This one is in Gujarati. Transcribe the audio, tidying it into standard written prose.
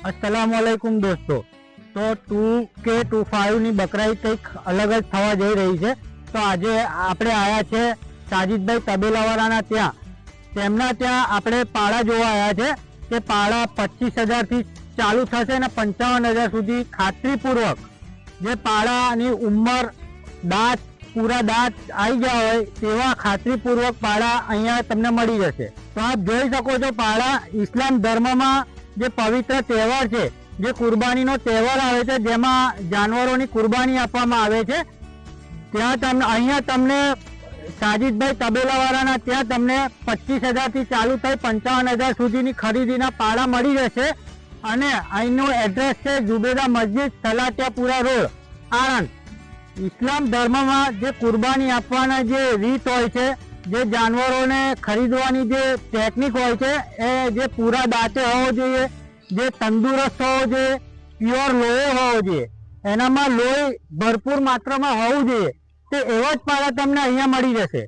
अस्सलामुअलैकुम दोस्तों। तो 2K25 ની બકરાઈ કંઈક અલગ જ થવા જઈ રહી છે। તો આજે આપણે આયા છે સાજીદભાઈ તબેલાવાળાના ત્યાં। તેમના ત્યાં આપણે પાડા જોવા આવ્યા છે કે પાડા 25,000 થી ચાલુ થશે અને 55,000 સુધી ખાતરીપૂર્વક જે પાડાની ઉંમર દાંત પૂરા દાંત આવી ગયા હોય તેવા ખાતરીપૂર્વક પાડા અહીંયા તમને મળી જશે। તો આપ જોઈ શકો છો પાડા ઇસ્લામ ધર્મમાં જે પવિત્ર તહેવાર છે, જે કુરબાનીનો તહેવાર આવે છે, જેમાં જાનવરોની કુરબાની આપવામાં આવે છે, ત્યાં અહીંયા તમને સાજીદભાઈ તબેલાવાળાના ત્યાં તમને 25,000 થી ચાલુ થઈ 55,000 સુધીની ખરીદીના પાડા મળી જશે। અને અહીંનું એડ્રેસ છે જુબેદા મસ્જિદ, તલાટિયાપુરા રોડ, આણંદ। ઇસ્લામ ધર્મમાં જે કુરબાની આપવાના જે રીત હોય છે, જે જાનવરોને ખરીદવાની જે ટેકનિક હોય છે, એ જે પૂરા દાંતે હોવો જોઈએ, જે તંદુરસ્ત હોવો જોઈએ, પ્યોર લોહી હોવો જોઈએ, એનામાં લોહી ભરપૂર માત્રામાં હોવું જોઈએ। તે એવા જ પાડા તમને અહીંયા મળી જશે।